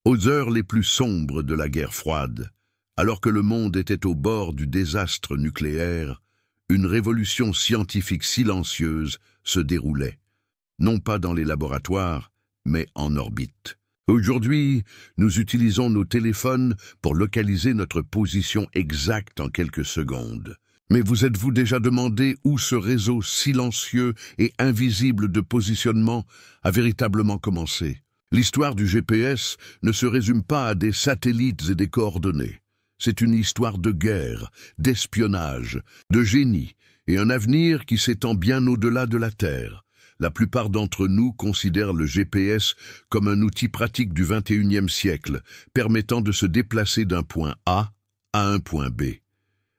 Aux heures les plus sombres de la guerre froide, alors que le monde était au bord du désastre nucléaire, une révolution scientifique silencieuse se déroulait, non pas dans les laboratoires, mais en orbite. Aujourd'hui, nous utilisons nos téléphones pour localiser notre position exacte en quelques secondes. Mais vous êtes-vous déjà demandé où ce réseau silencieux et invisible de positionnement a véritablement commencé? L'histoire du GPS ne se résume pas à des satellites et des coordonnées. C'est une histoire de guerre, d'espionnage, de génie et un avenir qui s'étend bien au-delà de la Terre. La plupart d'entre nous considèrent le GPS comme un outil pratique du XXIe siècle, permettant de se déplacer d'un point A à un point B.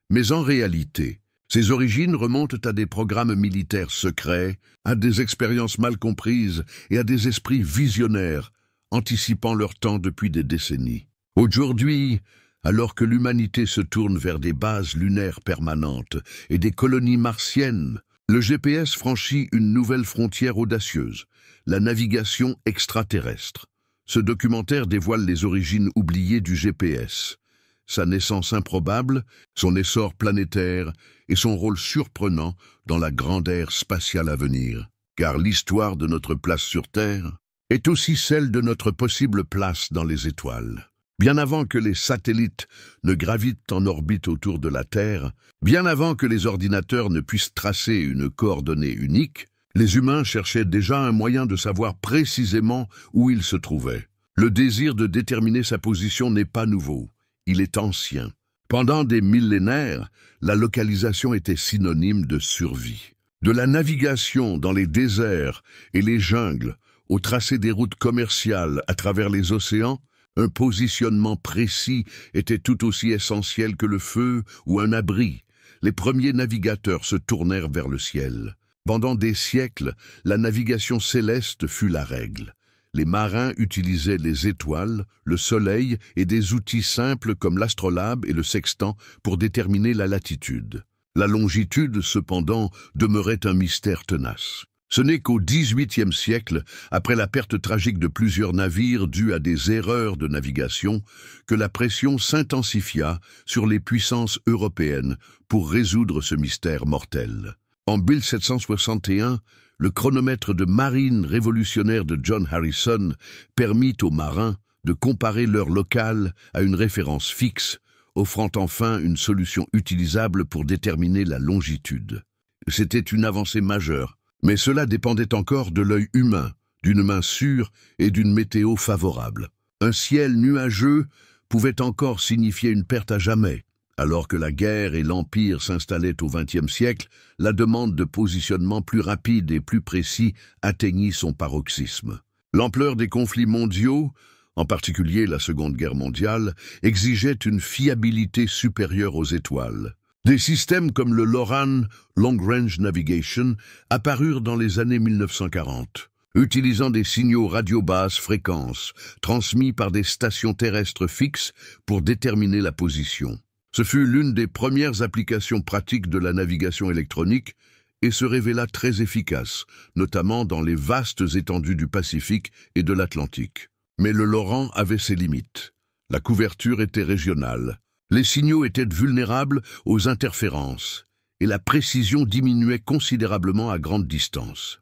Mais en réalité, ses origines remontent à des programmes militaires secrets, à des expériences mal comprises et à des esprits visionnaires, anticipant leur temps depuis des décennies. Aujourd'hui, alors que l'humanité se tourne vers des bases lunaires permanentes et des colonies martiennes, le GPS franchit une nouvelle frontière audacieuse, la navigation extraterrestre. Ce documentaire dévoile les origines oubliées du GPS, sa naissance improbable, son essor planétaire et son rôle surprenant dans la grande ère spatiale à venir. Car l'histoire de notre place sur Terre est aussi celle de notre possible place dans les étoiles. Bien avant que les satellites ne gravitent en orbite autour de la Terre, bien avant que les ordinateurs ne puissent tracer une coordonnée unique, les humains cherchaient déjà un moyen de savoir précisément où ils se trouvaient. Le désir de déterminer sa position n'est pas nouveau, il est ancien. Pendant des millénaires, la localisation était synonyme de survie. De la navigation dans les déserts et les jungles, au tracé des routes commerciales à travers les océans, un positionnement précis était tout aussi essentiel que le feu ou un abri. Les premiers navigateurs se tournèrent vers le ciel. Pendant des siècles, la navigation céleste fut la règle. Les marins utilisaient les étoiles, le soleil et des outils simples comme l'astrolabe et le sextant pour déterminer la latitude. La longitude, cependant, demeurait un mystère tenace. Ce n'est qu'au XVIIIe siècle, après la perte tragique de plusieurs navires dus à des erreurs de navigation, que la pression s'intensifia sur les puissances européennes pour résoudre ce mystère mortel. En 1761, le chronomètre de marine révolutionnaire de John Harrison permit aux marins de comparer l'heure locale à une référence fixe, offrant enfin une solution utilisable pour déterminer la longitude. C'était une avancée majeure. Mais cela dépendait encore de l'œil humain, d'une main sûre et d'une météo favorable. Un ciel nuageux pouvait encore signifier une perte à jamais. Alors que la guerre et l'Empire s'installaient au XXe siècle, la demande de positionnement plus rapide et plus précis atteignit son paroxysme. L'ampleur des conflits mondiaux, en particulier la Seconde Guerre mondiale, exigeait une fiabilité supérieure aux étoiles. Des systèmes comme le LORAN, Long Range Navigation, apparurent dans les années 1940, utilisant des signaux radio basse fréquence, transmis par des stations terrestres fixes pour déterminer la position. Ce fut l'une des premières applications pratiques de la navigation électronique et se révéla très efficace, notamment dans les vastes étendues du Pacifique et de l'Atlantique. Mais le LORAN avait ses limites. La couverture était régionale. Les signaux étaient vulnérables aux interférences et la précision diminuait considérablement à grande distance.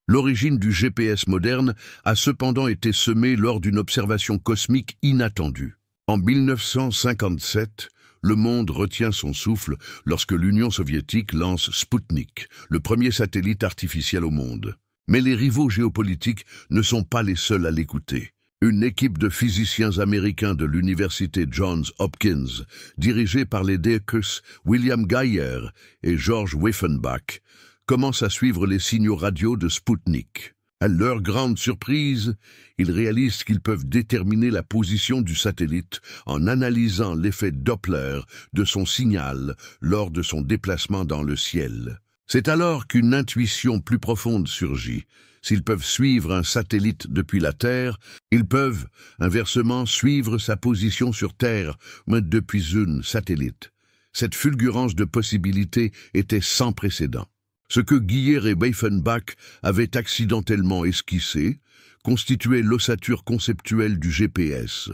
L'origine du GPS moderne a cependant été semée lors d'une observation cosmique inattendue. En 1957, le monde retient son souffle lorsque l'Union soviétique lance Sputnik, le premier satellite artificiel au monde. Mais les rivaux géopolitiques ne sont pas les seuls à l'écouter. Une équipe de physiciens américains de l'université Johns Hopkins, dirigée par les Dakers William Geyer et George Wyffenbach, commence à suivre les signaux radio de Sputnik. À leur grande surprise, ils réalisent qu'ils peuvent déterminer la position du satellite en analysant l'effet Doppler de son signal lors de son déplacement dans le ciel. C'est alors qu'une intuition plus profonde surgit. S'ils peuvent suivre un satellite depuis la Terre, ils peuvent, inversement, suivre sa position sur Terre, mais depuis une satellite. Cette fulgurance de possibilités était sans précédent. Ce que Geyer et Wyffenbach avaient accidentellement esquissé constituait l'ossature conceptuelle du GPS.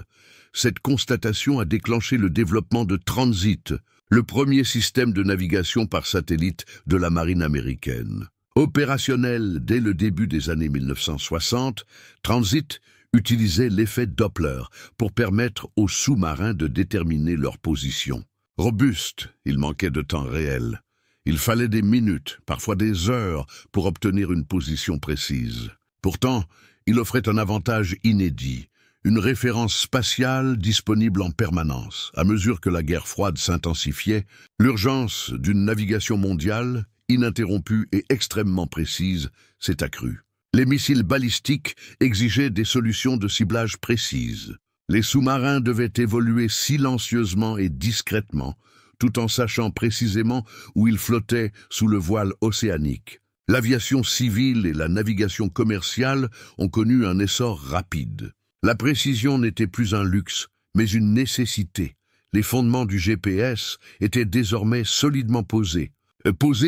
Cette constatation a déclenché le développement de Transit, le premier système de navigation par satellite de la marine américaine. Opérationnel dès le début des années 1960, Transit utilisait l'effet Doppler pour permettre aux sous-marins de déterminer leur position. Robuste, il manquait de temps réel. Il fallait des minutes, parfois des heures, pour obtenir une position précise. Pourtant, il offrait un avantage inédit, une référence spatiale disponible en permanence. À mesure que la guerre froide s'intensifiait, l'urgence d'une navigation mondiale, ininterrompue et extrêmement précise, s'est accrue. Les missiles balistiques exigeaient des solutions de ciblage précises. Les sous-marins devaient évoluer silencieusement et discrètement, tout en sachant précisément où ils flottaient sous le voile océanique. L'aviation civile et la navigation commerciale ont connu un essor rapide. La précision n'était plus un luxe, mais une nécessité. Les fondements du GPS étaient désormais solidement posés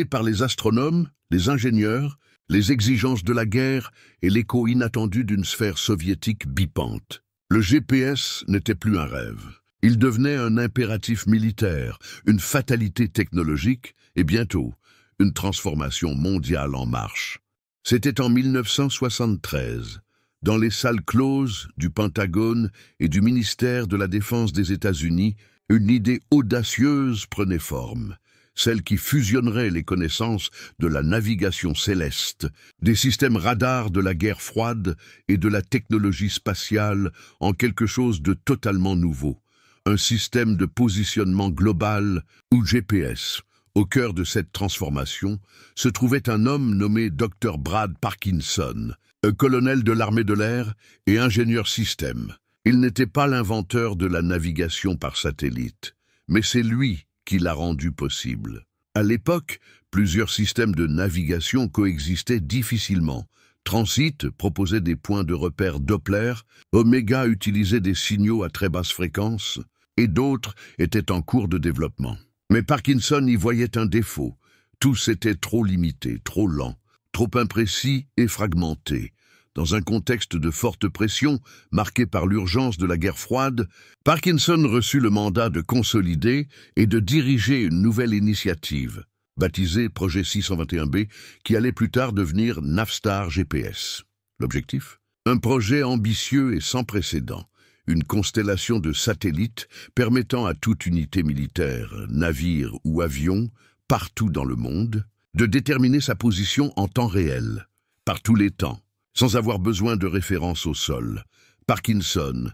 par les astronomes, les ingénieurs, les exigences de la guerre et l'écho inattendu d'une sphère soviétique bipante. Le GPS n'était plus un rêve. Il devenait un impératif militaire, une fatalité technologique et bientôt une transformation mondiale en marche. C'était en 1973, dans les salles closes du Pentagone et du ministère de la Défense des États-Unis, une idée audacieuse prenait forme. Celle qui fusionnerait les connaissances de la navigation céleste, des systèmes radars de la guerre froide et de la technologie spatiale en quelque chose de totalement nouveau. Un système de positionnement global ou GPS. Au cœur de cette transformation se trouvait un homme nommé Dr. Brad Parkinson, un colonel de l'armée de l'air et ingénieur système. Il n'était pas l'inventeur de la navigation par satellite, mais c'est lui qui l'a rendu possible. À l'époque, plusieurs systèmes de navigation coexistaient difficilement. Transit proposait des points de repère Doppler, Omega utilisait des signaux à très basse fréquence, et d'autres étaient en cours de développement. Mais Parkinson y voyait un défaut. Tous étaient trop limités, trop lents, trop imprécis et fragmentés. Dans un contexte de forte pression, marqué par l'urgence de la guerre froide, Parkinson reçut le mandat de consolider et de diriger une nouvelle initiative, baptisée Projet 621B, qui allait plus tard devenir Navstar GPS. L'objectif ? Un projet ambitieux et sans précédent, une constellation de satellites permettant à toute unité militaire, navire ou avion, partout dans le monde, de déterminer sa position en temps réel, par tous les temps, sans avoir besoin de référence au sol. Parkinson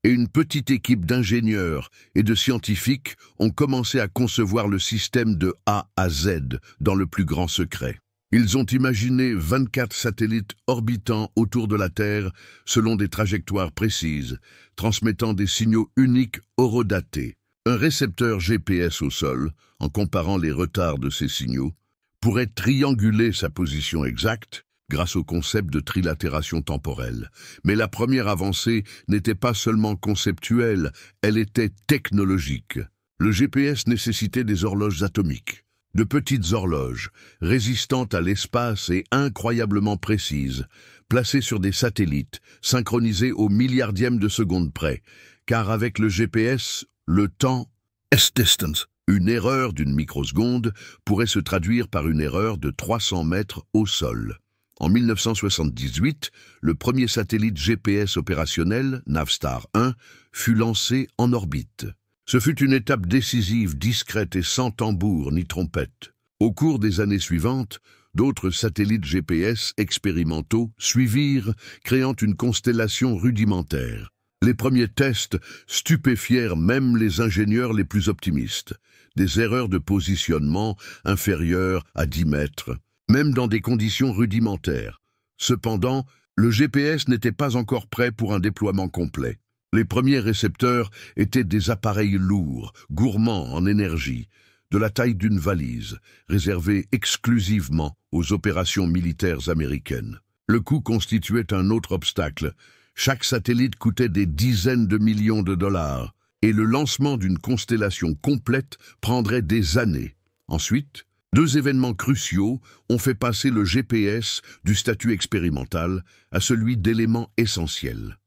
et une petite équipe d'ingénieurs et de scientifiques ont commencé à concevoir le système de A à Z dans le plus grand secret. Ils ont imaginé 24 satellites orbitant autour de la Terre selon des trajectoires précises, transmettant des signaux uniques horodatés. Un récepteur GPS au sol, en comparant les retards de ces signaux, pourrait trianguler sa position exacte grâce au concept de trilatération temporelle. Mais la première avancée n'était pas seulement conceptuelle, elle était technologique. Le GPS nécessitait des horloges atomiques, de petites horloges, résistantes à l'espace et incroyablement précises, placées sur des satellites, synchronisées au milliardième de seconde près, car avec le GPS, le temps est distance. Une erreur d'une microseconde pourrait se traduire par une erreur de 300 mètres au sol. En 1978, le premier satellite GPS opérationnel, Navstar 1, fut lancé en orbite. Ce fut une étape décisive, discrète et sans tambour ni trompette. Au cours des années suivantes, d'autres satellites GPS expérimentaux suivirent, créant une constellation rudimentaire. Les premiers tests stupéfièrent même les ingénieurs les plus optimistes. Des erreurs de positionnement inférieures à 10 mètres, même dans des conditions rudimentaires. Cependant, le GPS n'était pas encore prêt pour un déploiement complet. Les premiers récepteurs étaient des appareils lourds, gourmands en énergie, de la taille d'une valise, réservés exclusivement aux opérations militaires américaines. Le coût constituait un autre obstacle. Chaque satellite coûtait des dizaines de millions de dollars, et le lancement d'une constellation complète prendrait des années. Ensuite, Deux événements cruciaux ont fait passer le GPS du statut expérimental à celui d'élément essentiel.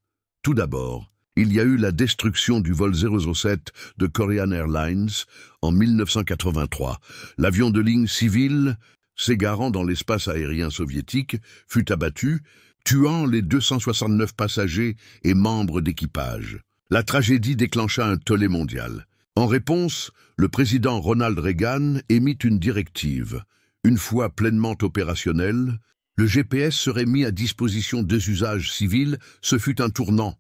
Tout d'abord, il y a eu la destruction du vol 007 de Korean Airlines en 1983. L'avion de ligne civil, s'égarant dans l'espace aérien soviétique, fut abattu, tuant les 269 passagers et membres d'équipage. La tragédie déclencha un tollé mondial. En réponse, le président Ronald Reagan émit une directive. Une fois pleinement opérationnel, le GPS serait mis à disposition des usages civils. Ce fut un tournant.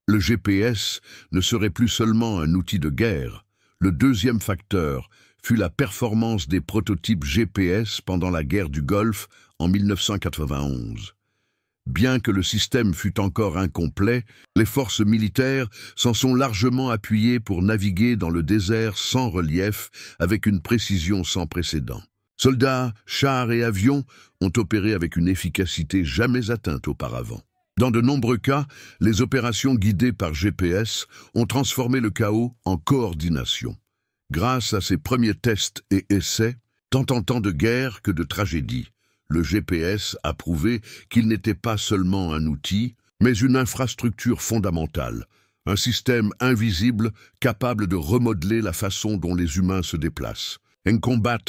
Le GPS ne serait plus seulement un outil de guerre. Le deuxième facteur fut la performance des prototypes GPS pendant la guerre du Golfe en 1991. Bien que le système fût encore incomplet, les forces militaires s'en sont largement appuyées pour naviguer dans le désert sans relief avec une précision sans précédent. Soldats, chars et avions ont opéré avec une efficacité jamais atteinte auparavant. Dans de nombreux cas, les opérations guidées par GPS ont transformé le chaos en coordination. Grâce à ces premiers tests et essais, tant en temps de guerre que de tragédie, le GPS a prouvé qu'il n'était pas seulement un outil, mais une infrastructure fondamentale, un système invisible capable de remodeler la façon dont les humains se déplacent. En combat,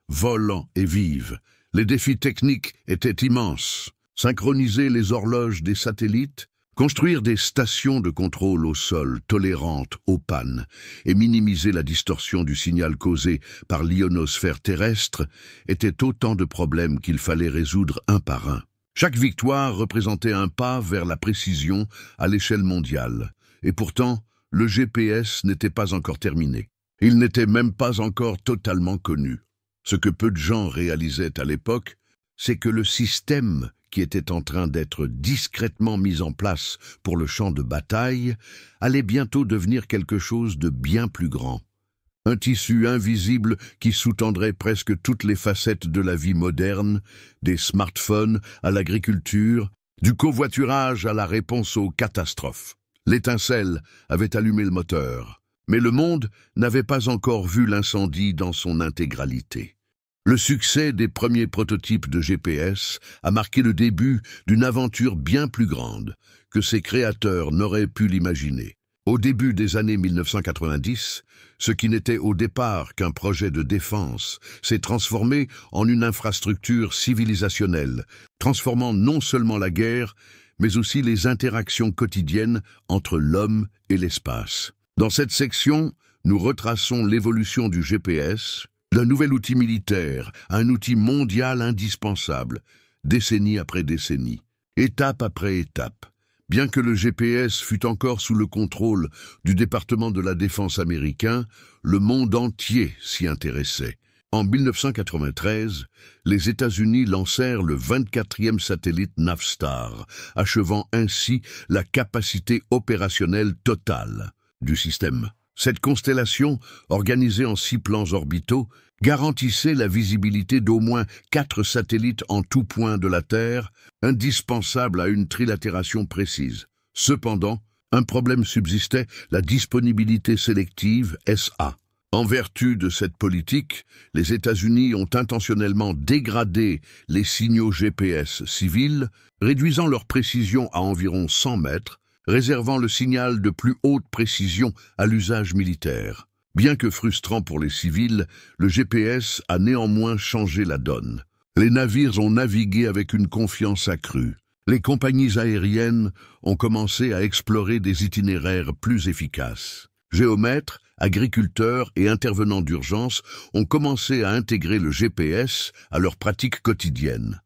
volants et vivent, les défis techniques étaient immenses. Synchroniser les horloges des satellites, construire des stations de contrôle au sol tolérantes aux pannes et minimiser la distorsion du signal causé par l'ionosphère terrestre étaient autant de problèmes qu'il fallait résoudre un par un. Chaque victoire représentait un pas vers la précision à l'échelle mondiale. Et pourtant, le GPS n'était pas encore terminé. Il n'était même pas encore totalement connu. Ce que peu de gens réalisaient à l'époque, c'est que le système qui était en train d'être discrètement mis en place pour le champ de bataille, allait bientôt devenir quelque chose de bien plus grand. Un tissu invisible qui sous-tendrait presque toutes les facettes de la vie moderne, des smartphones à l'agriculture, du covoiturage à la réponse aux catastrophes. L'étincelle avait allumé le moteur, mais le monde n'avait pas encore vu l'incendie dans son intégralité. Le succès des premiers prototypes de GPS a marqué le début d'une aventure bien plus grande que ses créateurs n'auraient pu l'imaginer. Au début des années 1990, ce qui n'était au départ qu'un projet de défense s'est transformé en une infrastructure civilisationnelle, transformant non seulement la guerre, mais aussi les interactions quotidiennes entre l'homme et l'espace. Dans cette section, nous retraçons l'évolution du GPS, d'un nouvel outil militaire, un outil mondial indispensable, décennie après décennie, étape après étape. Bien que le GPS fût encore sous le contrôle du département de la Défense américain, le monde entier s'y intéressait. En 1993, les États-Unis lancèrent le 24e satellite Navstar, achevant ainsi la capacité opérationnelle totale du système. Cette constellation, organisée en 6 plans orbitaux, garantissait la visibilité d'au moins 4 satellites en tout point de la Terre, indispensable à une trilatération précise. Cependant, un problème subsistait, la disponibilité sélective SA. En vertu de cette politique, les États-Unis ont intentionnellement dégradé les signaux GPS civils, réduisant leur précision à environ 100 mètres, réservant le signal de plus haute précision à l'usage militaire. Bien que frustrant pour les civils, le GPS a néanmoins changé la donne. Les navires ont navigué avec une confiance accrue. Les compagnies aériennes ont commencé à explorer des itinéraires plus efficaces. Géomètres, agriculteurs et intervenants d'urgence ont commencé à intégrer le GPS à leurs pratiques quotidiennes.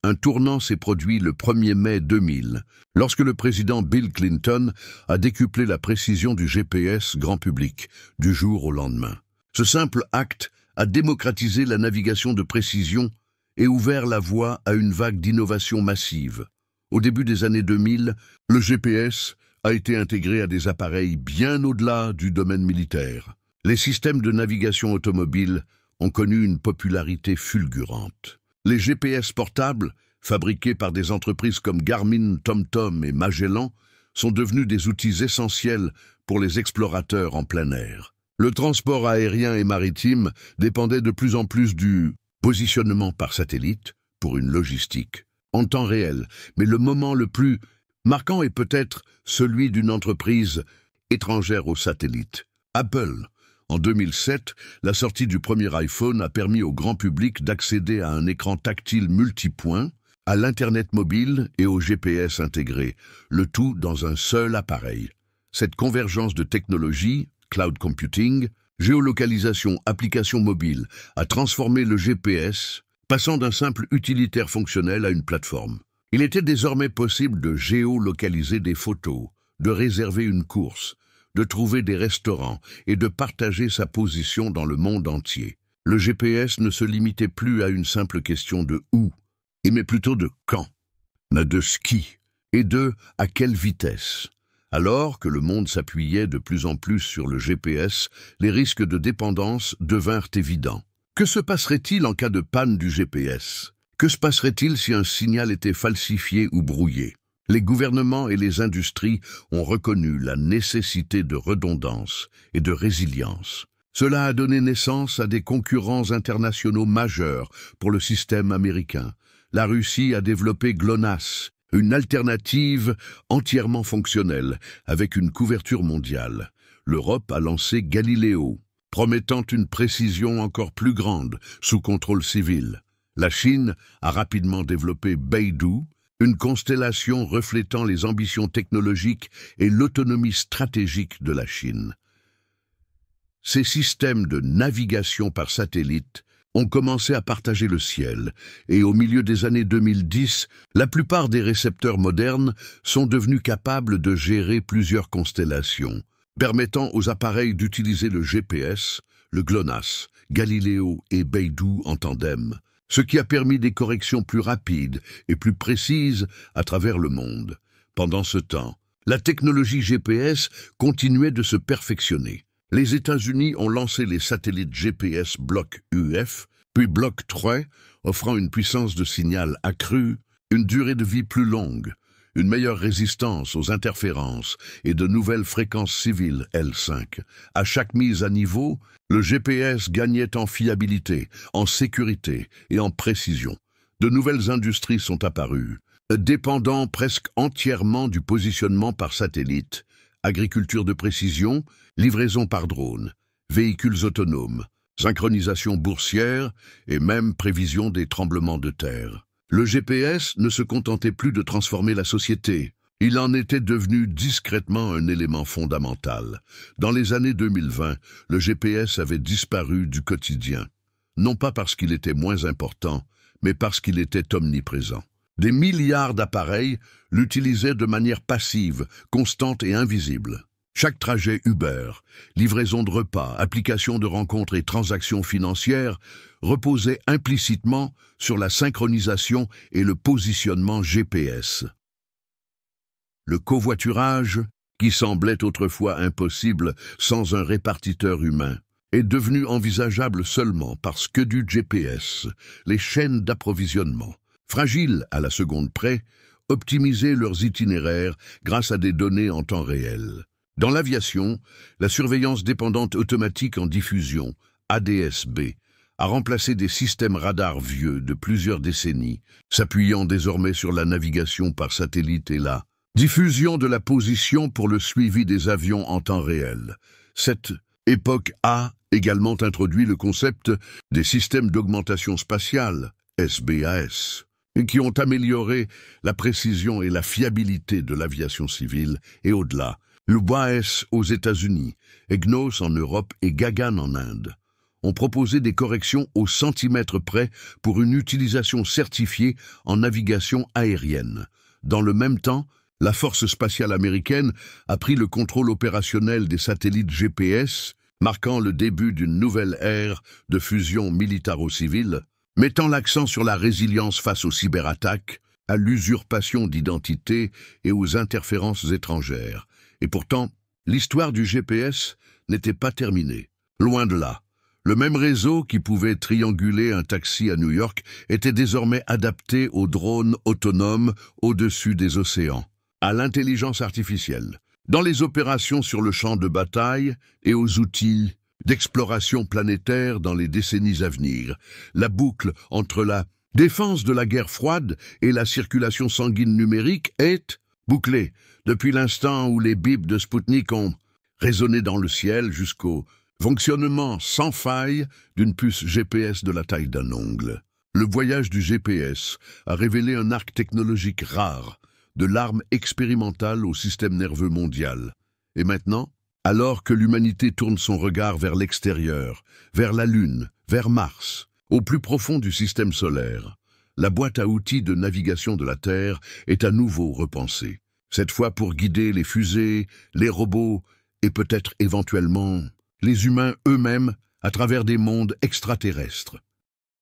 Un tournant s'est produit le 1er mai 2000, lorsque le président Bill Clinton a décuplé la précision du GPS grand public, du jour au lendemain. Ce simple acte a démocratisé la navigation de précision et ouvert la voie à une vague d'innovation massive. Au début des années 2000, le GPS a été intégré à des appareils bien au-delà du domaine militaire. Les systèmes de navigation automobile ont connu une popularité fulgurante. Les GPS portables, fabriqués par des entreprises comme Garmin, TomTom et Magellan, sont devenus des outils essentiels pour les explorateurs en plein air. Le transport aérien et maritime dépendait de plus en plus du Positionnement par satellite pour une logistique en temps réel, mais le moment le plus marquant est peut-être celui d'une entreprise étrangère au satellite. Apple. En 2007, la sortie du premier iPhone a permis au grand public d'accéder à un écran tactile multipoint, à l'Internet mobile et au GPS intégré, le tout dans un seul appareil. Cette convergence de technologies, cloud computing, géolocalisation, application mobile, a transformé le GPS, passant d'un simple utilitaire fonctionnel à une plateforme. Il était désormais possible de géolocaliser des photos, de réserver une course, de trouver des restaurants et de partager sa position dans le monde entier. Le GPS ne se limitait plus à une simple question de où, mais plutôt de quand, de qui et de à quelle vitesse. Alors que le monde s'appuyait de plus en plus sur le GPS, les risques de dépendance devinrent évidents. Que se passerait-il en cas de panne du GPS? Que se passerait-il si un signal était falsifié ou brouillé? Les gouvernements et les industries ont reconnu la nécessité de redondance et de résilience. Cela a donné naissance à des concurrents internationaux majeurs pour le système américain. La Russie a développé GLONASS, une alternative entièrement fonctionnelle, avec une couverture mondiale. L'Europe a lancé Galileo, promettant une précision encore plus grande, sous contrôle civil. La Chine a rapidement développé Beidou, une constellation reflétant les ambitions technologiques et l'autonomie stratégique de la Chine. Ces systèmes de navigation par satellite ont commencé à partager le ciel, et au milieu des années 2010, la plupart des récepteurs modernes sont devenus capables de gérer plusieurs constellations, permettant aux appareils d'utiliser le GPS, le GLONASS, Galileo et Beidou en tandem, ce qui a permis des corrections plus rapides et plus précises à travers le monde. Pendant ce temps, la technologie GPS continuait de se perfectionner. Les États-Unis ont lancé les satellites GPS Block UF, puis Block 3, offrant une puissance de signal accrue, une durée de vie plus longue, une meilleure résistance aux interférences et de nouvelles fréquences civiles L5. À chaque mise à niveau, le GPS gagnait en fiabilité, en sécurité et en précision. De nouvelles industries sont apparues, dépendant presque entièrement du positionnement par satellite, agriculture de précision, livraison par drone, véhicules autonomes, synchronisation boursière et même prévision des tremblements de terre. Le GPS ne se contentait plus de transformer la société. Il en était devenu discrètement un élément fondamental. Dans les années 2020, le GPS avait disparu du quotidien. Non pas parce qu'il était moins important, mais parce qu'il était omniprésent. Des milliards d'appareils l'utilisaient de manière passive, constante et invisible. Chaque trajet Uber, livraison de repas, application de rencontres et transactions financières reposait implicitement sur la synchronisation et le positionnement GPS. Le covoiturage, qui semblait autrefois impossible sans un répartiteur humain, est devenu envisageable seulement parce que du GPS, les chaînes d'approvisionnement, fragiles à la seconde près, optimisaient leurs itinéraires grâce à des données en temps réel. Dans l'aviation, la surveillance dépendante automatique en diffusion, ADS-B, a remplacé des systèmes radars vieux de plusieurs décennies, s'appuyant désormais sur la navigation par satellite et la diffusion de la position pour le suivi des avions en temps réel. Cette époque a également introduit le concept des systèmes d'augmentation spatiale, SBAS, qui ont amélioré la précision et la fiabilité de l'aviation civile et au-delà. Le WAAS aux États-Unis, EGNOS en Europe et Gagan en Inde ont proposé des corrections au centimètre près pour une utilisation certifiée en navigation aérienne. Dans le même temps, la Force spatiale américaine a pris le contrôle opérationnel des satellites GPS, marquant le début d'une nouvelle ère de fusion militaro-civile, mettant l'accent sur la résilience face aux cyberattaques, à l'usurpation d'identité et aux interférences étrangères. Et pourtant, l'histoire du GPS n'était pas terminée. Loin de là. Le même réseau qui pouvait trianguler un taxi à New York était désormais adapté aux drones autonomes au-dessus des océans, à l'intelligence artificielle, dans les opérations sur le champ de bataille et aux outils d'exploration planétaire dans les décennies à venir. La boucle entre la défense de la guerre froide et la circulation sanguine numérique est bouclée depuis l'instant où les bips de Spoutnik ont résonné dans le ciel jusqu'au fonctionnement sans faille d'une puce GPS de la taille d'un ongle. Le voyage du GPS a révélé un arc technologique rare, de l'arme expérimentale au système nerveux mondial. Et maintenant, alors que l'humanité tourne son regard vers l'extérieur, vers la Lune, vers Mars, au plus profond du système solaire, la boîte à outils de navigation de la Terre est à nouveau repensée. Cette fois pour guider les fusées, les robots et peut-être éventuellement les humains eux-mêmes à travers des mondes extraterrestres.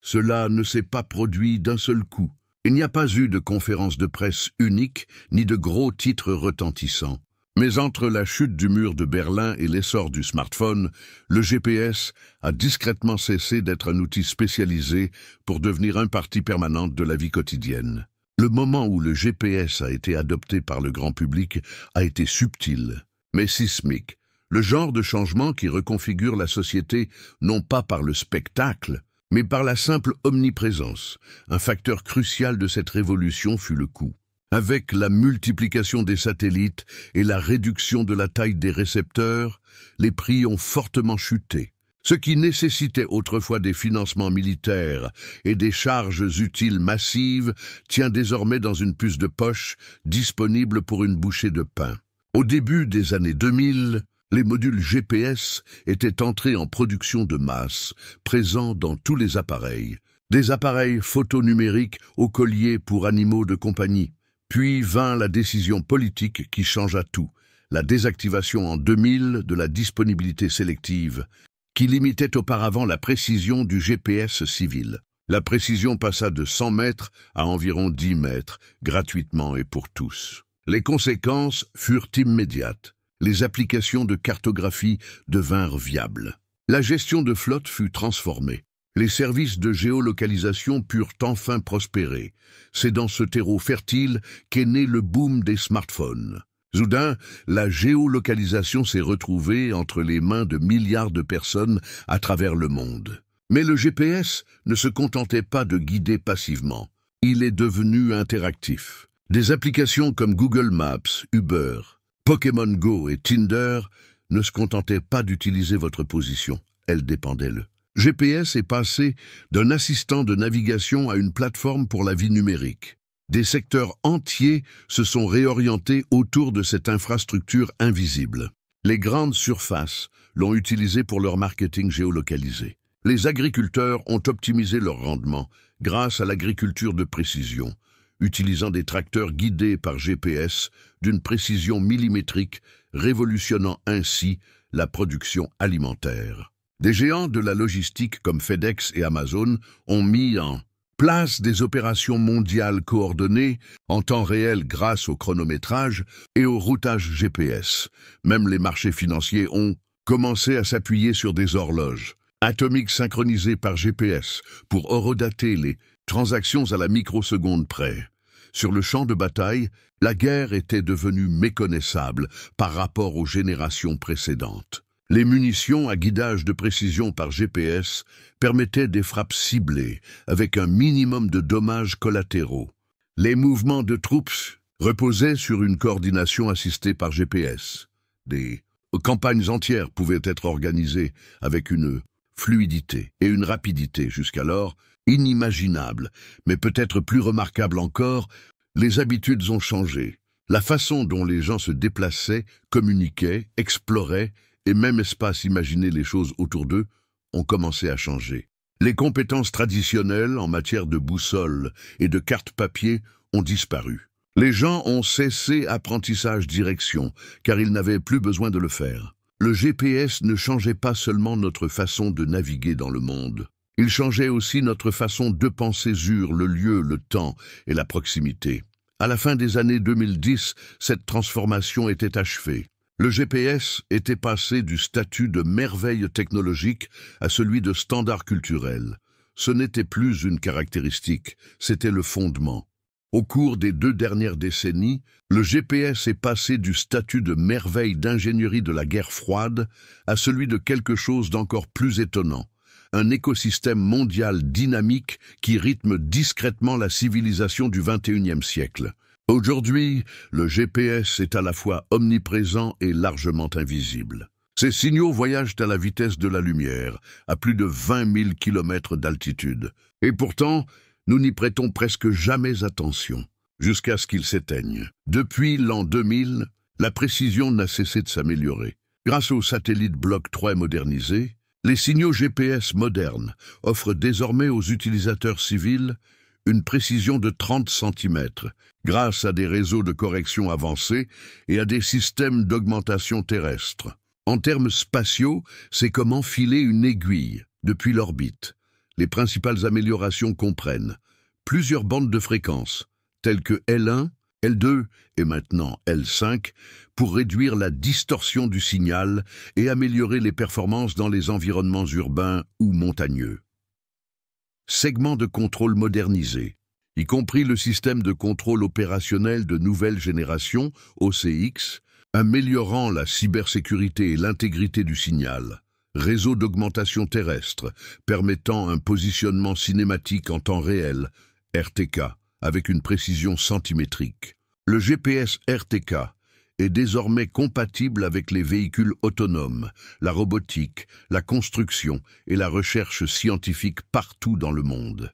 Cela ne s'est pas produit d'un seul coup. Il n'y a pas eu de conférence de presse unique ni de gros titres retentissants. Mais entre la chute du mur de Berlin et l'essor du smartphone, le GPS a discrètement cessé d'être un outil spécialisé pour devenir une partie permanente de la vie quotidienne. Le moment où le GPS a été adopté par le grand public a été subtil, mais sismique. Le genre de changement qui reconfigure la société non pas par le spectacle, mais par la simple omniprésence. Un facteur crucial de cette révolution fut le coût. Avec la multiplication des satellites et la réduction de la taille des récepteurs, les prix ont fortement chuté. Ce qui nécessitait autrefois des financements militaires et des charges utiles massives tient désormais dans une puce de poche disponible pour une bouchée de pain. Au début des années 2000, les modules GPS étaient entrés en production de masse, présents dans tous les appareils. Des appareils photonumériques aux colliers pour animaux de compagnie. Puis vint la décision politique qui changea tout, la désactivation en 2000 de la disponibilité sélective, qui limitait auparavant la précision du GPS civil. La précision passa de 100 mètres à environ 10 mètres, gratuitement et pour tous. Les conséquences furent immédiates. Les applications de cartographie devinrent viables. La gestion de flotte fut transformée. Les services de géolocalisation purent enfin prospérer. C'est dans ce terreau fertile qu'est né le boom des smartphones. Soudain, la géolocalisation s'est retrouvée entre les mains de milliards de personnes à travers le monde. Mais le GPS ne se contentait pas de guider passivement. Il est devenu interactif. Des applications comme Google Maps, Uber, Pokémon Go et Tinder ne se contentaient pas d'utiliser votre position. Elles dépendaient le GPS est passé d'un assistant de navigation à une plateforme pour la vie numérique. Des secteurs entiers se sont réorientés autour de cette infrastructure invisible. Les grandes surfaces l'ont utilisé pour leur marketing géolocalisé. Les agriculteurs ont optimisé leur rendement grâce à l'agriculture de précision, utilisant des tracteurs guidés par GPS d'une précision millimétrique, révolutionnant ainsi la production alimentaire. Des géants de la logistique comme FedEx et Amazon ont mis en place des opérations mondiales coordonnées en temps réel grâce au chronométrage et au routage GPS. Même les marchés financiers ont commencé à s'appuyer sur des horloges atomiques synchronisées par GPS pour horodater les transactions à la microseconde près. Sur le champ de bataille, la guerre était devenue méconnaissable par rapport aux générations précédentes. Les munitions à guidage de précision par GPS permettaient des frappes ciblées avec un minimum de dommages collatéraux. Les mouvements de troupes reposaient sur une coordination assistée par GPS. Des campagnes entières pouvaient être organisées avec une fluidité et une rapidité jusqu'alors inimaginables, mais peut-être plus remarquables encore, les habitudes ont changé. La façon dont les gens se déplaçaient, communiquaient, exploraient, et même espace imaginer les choses autour d'eux, ont commencé à changer. Les compétences traditionnelles en matière de boussole et de carte papier ont disparu. Les gens ont cessé apprentissage direction, car ils n'avaient plus besoin de le faire. Le GPS ne changeait pas seulement notre façon de naviguer dans le monde. Il changeait aussi notre façon de penser sur le lieu, le temps et la proximité. À la fin des années 2010, cette transformation était achevée. Le GPS était passé du statut de merveille technologique à celui de standard culturel. Ce n'était plus une caractéristique, c'était le fondement. Au cours des 2 dernières décennies, le GPS est passé du statut de merveille d'ingénierie de la guerre froide à celui de quelque chose d'encore plus étonnant, un écosystème mondial dynamique qui rythme discrètement la civilisation du XXIe siècle. Aujourd'hui, le GPS est à la fois omniprésent et largement invisible. Ces signaux voyagent à la vitesse de la lumière, à plus de 20 000 km d'altitude. Et pourtant, nous n'y prêtons presque jamais attention, jusqu'à ce qu'ils s'éteignent. Depuis l'an 2000, la précision n'a cessé de s'améliorer. Grâce aux satellites Block 3 modernisés, les signaux GPS modernes offrent désormais aux utilisateurs civils une précision de 30 cm, grâce à des réseaux de correction avancés et à des systèmes d'augmentation terrestre. En termes spatiaux, c'est comme enfiler une aiguille depuis l'orbite. Les principales améliorations comprennent plusieurs bandes de fréquences, telles que L1, L2 et maintenant L5, pour réduire la distorsion du signal et améliorer les performances dans les environnements urbains ou montagneux. Segments de contrôle modernisés, y compris le système de contrôle opérationnel de nouvelle génération, OCX, améliorant la cybersécurité et l'intégrité du signal. Réseau d'augmentation terrestre, permettant un positionnement cinématique en temps réel, RTK, avec une précision centimétrique. Le GPS RTK est désormais compatible avec les véhicules autonomes, la robotique, la construction et la recherche scientifique partout dans le monde.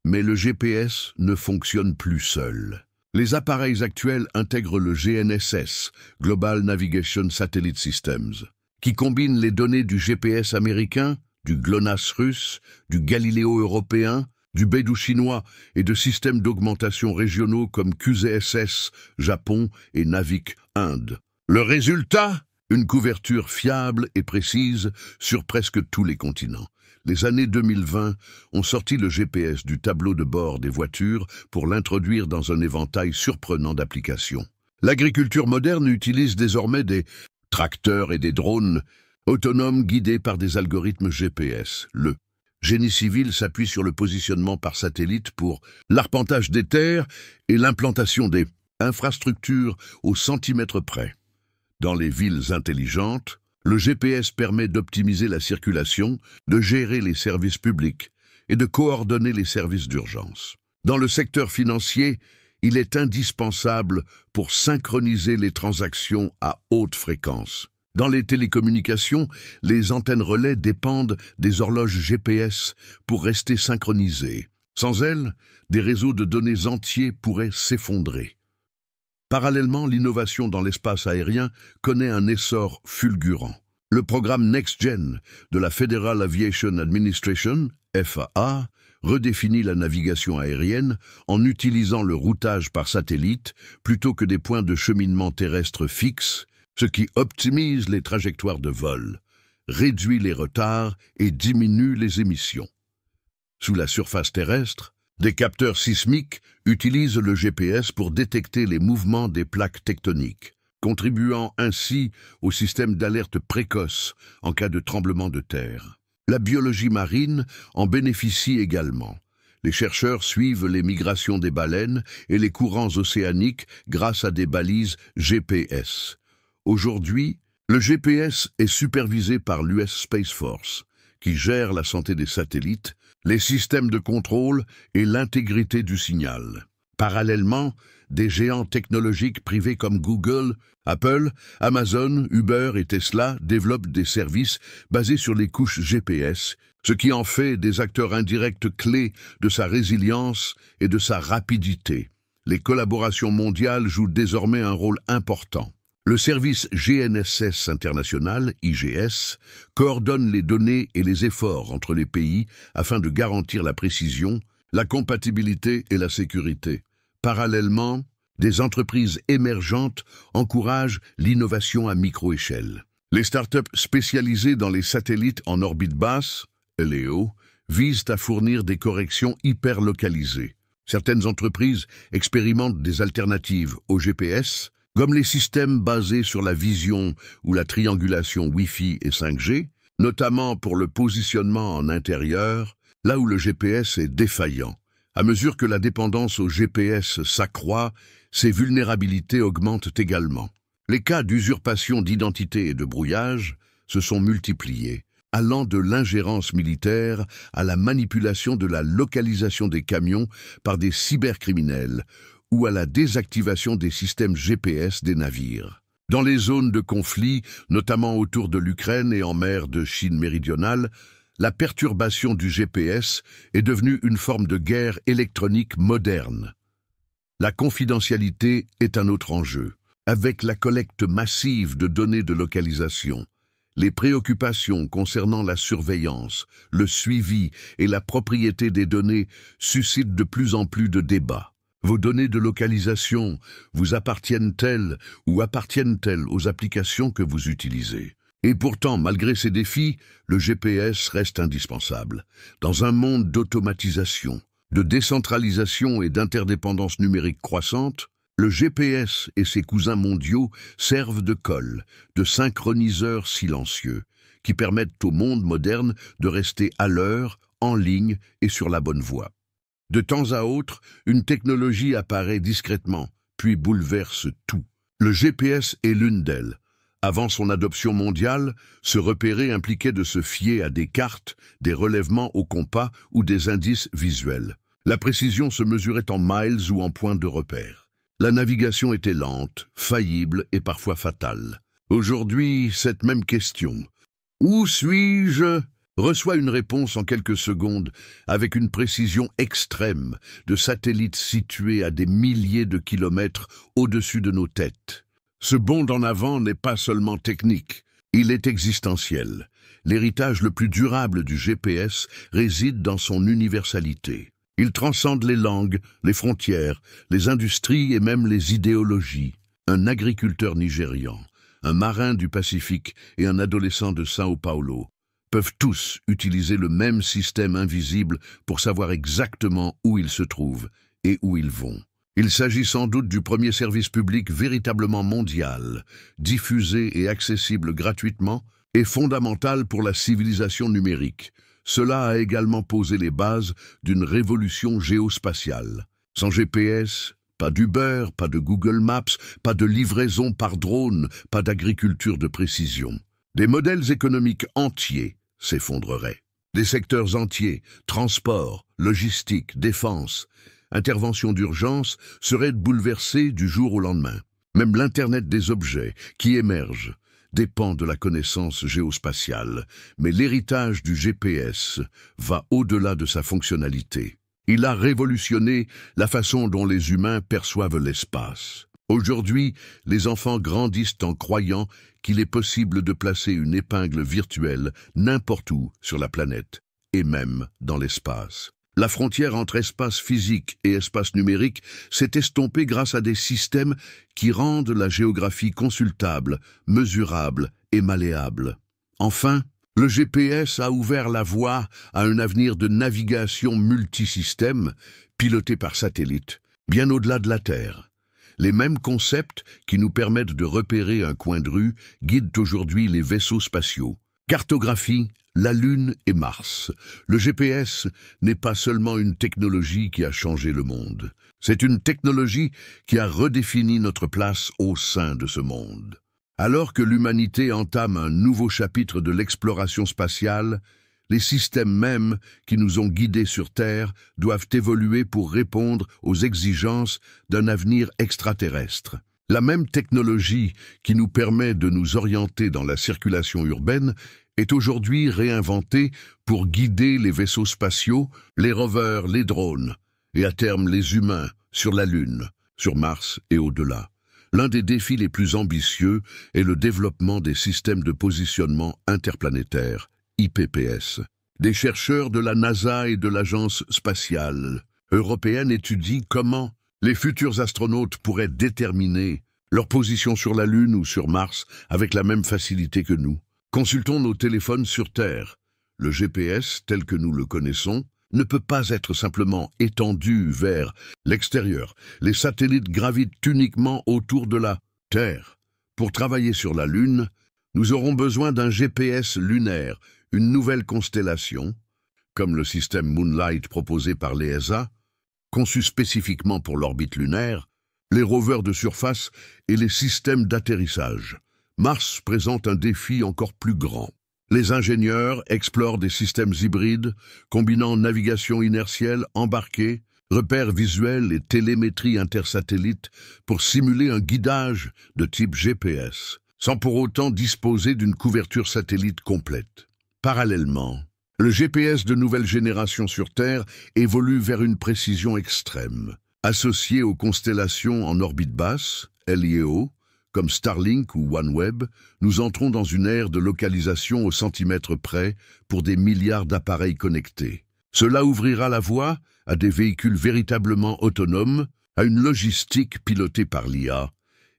Mais le GPS ne fonctionne plus seul. Les appareils actuels intègrent le GNSS, Global Navigation Satellite Systems, qui combine les données du GPS américain, du GLONASS russe, du Galileo européen, du Beidou chinois et de systèmes d'augmentation régionaux comme QZSS, Japon et Navik, Inde. Le résultat? Une couverture fiable et précise sur presque tous les continents. Les années 2020 ont sorti le GPS du tableau de bord des voitures pour l'introduire dans un éventail surprenant d'applications. L'agriculture moderne utilise désormais des tracteurs et des drones autonomes guidés par des algorithmes GPS. Le génie civil s'appuie sur le positionnement par satellite pour l'arpentage des terres et l'implantation des infrastructures au centimètre près. Dans les villes intelligentes, le GPS permet d'optimiser la circulation, de gérer les services publics et de coordonner les services d'urgence. Dans le secteur financier, il est indispensable pour synchroniser les transactions à haute fréquence. Dans les télécommunications, les antennes relais dépendent des horloges GPS pour rester synchronisées. Sans elles, des réseaux de données entiers pourraient s'effondrer. Parallèlement, l'innovation dans l'espace aérien connaît un essor fulgurant. Le programme NextGen de la Federal Aviation Administration, FAA, redéfinit la navigation aérienne en utilisant le routage par satellite plutôt que des points de cheminement terrestre fixes, ce qui optimise les trajectoires de vol, réduit les retards et diminue les émissions. Sous la surface terrestre, des capteurs sismiques utilisent le GPS pour détecter les mouvements des plaques tectoniques, contribuant ainsi au système d'alerte précoce en cas de tremblement de terre. La biologie marine en bénéficie également. Les chercheurs suivent les migrations des baleines et les courants océaniques grâce à des balises GPS. Aujourd'hui, le GPS est supervisé par l'US Space Force, qui gère la santé des satellites, les systèmes de contrôle et l'intégrité du signal. Parallèlement, des géants technologiques privés comme Google, Apple, Amazon, Uber et Tesla développent des services basés sur les couches GPS, ce qui en fait des acteurs indirects clés de sa résilience et de sa rapidité. Les collaborations mondiales jouent désormais un rôle important. Le service GNSS international, IGS, coordonne les données et les efforts entre les pays afin de garantir la précision, la compatibilité et la sécurité. Parallèlement, des entreprises émergentes encouragent l'innovation à micro-échelle. Les startups spécialisées dans les satellites en orbite basse, LEO, visent à fournir des corrections hyper localisées. Certaines entreprises expérimentent des alternatives au GPS, comme les systèmes basés sur la vision ou la triangulation Wi-Fi et 5G, notamment pour le positionnement en intérieur, là où le GPS est défaillant, À mesure que la dépendance au GPS s'accroît, ses vulnérabilités augmentent également. Les cas d'usurpation d'identité et de brouillage se sont multipliés, allant de l'ingérence militaire à la manipulation de la localisation des camions par des cybercriminels ou à la désactivation des systèmes GPS des navires. Dans les zones de conflit, notamment autour de l'Ukraine et en mer de Chine méridionale, la perturbation du GPS est devenue une forme de guerre électronique moderne. La confidentialité est un autre enjeu. Avec la collecte massive de données de localisation, les préoccupations concernant la surveillance, le suivi et la propriété des données suscitent de plus en plus de débats. Vos données de localisation vous appartiennent-elles ou appartiennent-elles aux applications que vous utilisez? Et pourtant, malgré ces défis, le GPS reste indispensable. Dans un monde d'automatisation, de décentralisation et d'interdépendance numérique croissante, le GPS et ses cousins mondiaux servent de colle, de synchroniseurs silencieux, qui permettent au monde moderne de rester à l'heure, en ligne et sur la bonne voie. De temps à autre, une technologie apparaît discrètement, puis bouleverse tout. Le GPS est l'une d'elles. Avant son adoption mondiale, se repérer impliquait de se fier à des cartes, des relèvements au compas ou des indices visuels. La précision se mesurait en miles ou en points de repère. La navigation était lente, faillible et parfois fatale. Aujourd'hui, cette même question « Où suis-je ?» reçoit une réponse en quelques secondes avec une précision extrême de satellites situés à des milliers de kilomètres au-dessus de nos têtes. Ce bond en avant n'est pas seulement technique, il est existentiel. L'héritage le plus durable du GPS réside dans son universalité. Il transcende les langues, les frontières, les industries et même les idéologies. Un agriculteur nigérian, un marin du Pacifique et un adolescent de São Paulo peuvent tous utiliser le même système invisible pour savoir exactement où ils se trouvent et où ils vont. Il s'agit sans doute du premier service public véritablement mondial, diffusé et accessible gratuitement et fondamental pour la civilisation numérique. Cela a également posé les bases d'une révolution géospatiale. Sans GPS, pas d'Uber, pas de Google Maps, pas de livraison par drone, pas d'agriculture de précision. Des modèles économiques entiers s'effondreraient. Des secteurs entiers, transport, logistique, défense, intervention d'urgence, seraient bouleversés du jour au lendemain. Même l'Internet des objets, qui émerge, dépend de la connaissance géospatiale, mais l'héritage du GPS va au-delà de sa fonctionnalité. Il a révolutionné la façon dont les humains perçoivent l'espace. Aujourd'hui, les enfants grandissent en croyant qu'il est possible de placer une épingle virtuelle n'importe où sur la planète, et même dans l'espace. La frontière entre espace physique et espace numérique s'est estompée grâce à des systèmes qui rendent la géographie consultable, mesurable et malléable. Enfin, le GPS a ouvert la voie à un avenir de navigation multisystème, piloté par satellite, bien au-delà de la Terre. Les mêmes concepts qui nous permettent de repérer un coin de rue guident aujourd'hui les vaisseaux spatiaux. Cartographie, la Lune et Mars. Le GPS n'est pas seulement une technologie qui a changé le monde. C'est une technologie qui a redéfini notre place au sein de ce monde. Alors que l'humanité entame un nouveau chapitre de l'exploration spatiale, les systèmes mêmes qui nous ont guidés sur Terre doivent évoluer pour répondre aux exigences d'un avenir extraterrestre. La même technologie qui nous permet de nous orienter dans la circulation urbaine est aujourd'hui réinventée pour guider les vaisseaux spatiaux, les rovers, les drones, et à terme les humains sur la Lune, sur Mars et au-delà. L'un des défis les plus ambitieux est le développement des systèmes de positionnement interplanétaires, IPPS. Des chercheurs de la NASA et de l'Agence spatiale européenne étudient comment les futurs astronautes pourraient déterminer leur position sur la Lune ou sur Mars avec la même facilité que nous. Consultons nos téléphones sur Terre. Le GPS, tel que nous le connaissons, ne peut pas être simplement étendu vers l'extérieur. Les satellites gravitent uniquement autour de la Terre. Pour travailler sur la Lune, nous aurons besoin d'un GPS lunaire, une nouvelle constellation, comme le système Moonlight proposé par l'ESA, conçus spécifiquement pour l'orbite lunaire, les rovers de surface et les systèmes d'atterrissage. Mars présente un défi encore plus grand. Les ingénieurs explorent des systèmes hybrides, combinant navigation inertielle embarquée, repères visuels et télémétrie intersatellite pour simuler un guidage de type GPS, sans pour autant disposer d'une couverture satellite complète. Parallèlement, le GPS de nouvelle génération sur Terre évolue vers une précision extrême. Associé aux constellations en orbite basse, LEO, comme Starlink ou OneWeb, nous entrons dans une ère de localisation au centimètre près pour des milliards d'appareils connectés. Cela ouvrira la voie à des véhicules véritablement autonomes, à une logistique pilotée par l'IA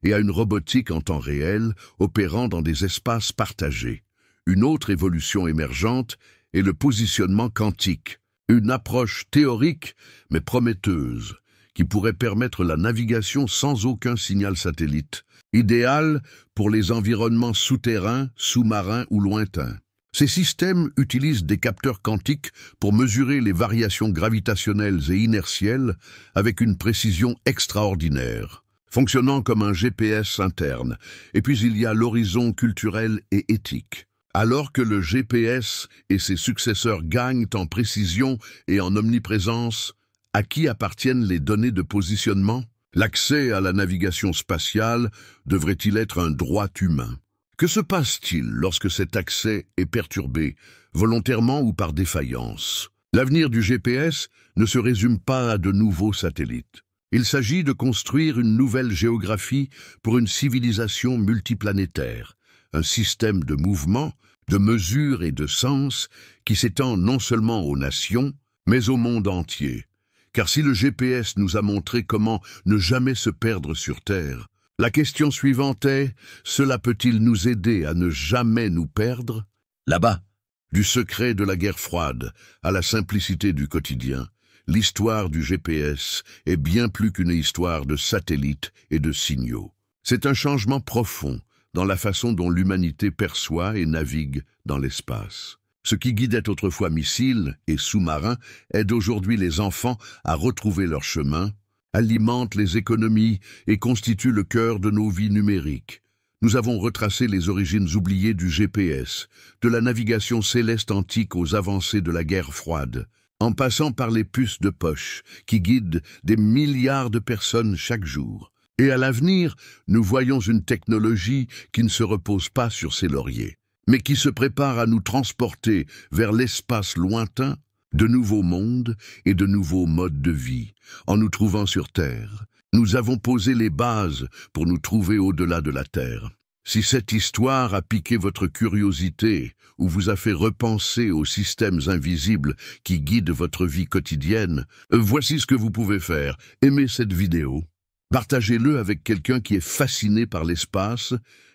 et à une robotique en temps réel opérant dans des espaces partagés. Une autre évolution émergente est le positionnement quantique, une approche théorique mais prometteuse qui pourrait permettre la navigation sans aucun signal satellite, idéal pour les environnements souterrains, sous-marins ou lointains. Ces systèmes utilisent des capteurs quantiques pour mesurer les variations gravitationnelles et inertielles avec une précision extraordinaire, fonctionnant comme un GPS interne. Et puis il y a l'horizon culturel et éthique. Alors que le GPS et ses successeurs gagnent en précision et en omniprésence, à qui appartiennent les données de positionnement? L'accès à la navigation spatiale devrait-il être un droit humain? Que se passe-t-il lorsque cet accès est perturbé, volontairement ou par défaillance? L'avenir du GPS ne se résume pas à de nouveaux satellites. Il s'agit de construire une nouvelle géographie pour une civilisation multiplanétaire, un système de mouvement, de mesure et de sens qui s'étend non seulement aux nations, mais au monde entier. Car si le GPS nous a montré comment ne jamais se perdre sur Terre, la question suivante est, cela peut-il nous aider à ne jamais nous perdre? Là-bas, du secret de la guerre froide à la simplicité du quotidien, l'histoire du GPS est bien plus qu'une histoire de satellites et de signaux. C'est un changement profond dans la façon dont l'humanité perçoit et navigue dans l'espace. Ce qui guidait autrefois missiles et sous-marins aide aujourd'hui les enfants à retrouver leur chemin, alimente les économies et constitue le cœur de nos vies numériques. Nous avons retracé les origines oubliées du GPS, de la navigation céleste antique aux avancées de la guerre froide, en passant par les puces de poche qui guident des milliards de personnes chaque jour. Et à l'avenir, nous voyons une technologie qui ne se repose pas sur ses lauriers, mais qui se prépare à nous transporter vers l'espace lointain, de nouveaux mondes et de nouveaux modes de vie. En nous trouvant sur Terre, nous avons posé les bases pour nous trouver au-delà de la Terre. Si cette histoire a piqué votre curiosité ou vous a fait repenser aux systèmes invisibles qui guident votre vie quotidienne, voici ce que vous pouvez faire. Aimez cette vidéo. Partagez-le avec quelqu'un qui est fasciné par l'espace,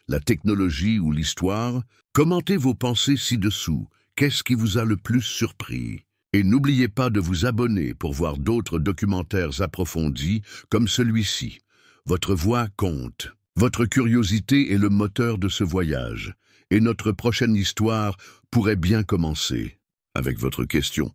la technologie ou l'histoire. Commentez vos pensées ci-dessous. Qu'est-ce qui vous a le plus surpris? Et n'oubliez pas de vous abonner pour voir d'autres documentaires approfondis comme celui-ci. Votre voix compte. Votre curiosité est le moteur de ce voyage. Et notre prochaine histoire pourrait bien commencer avec votre question.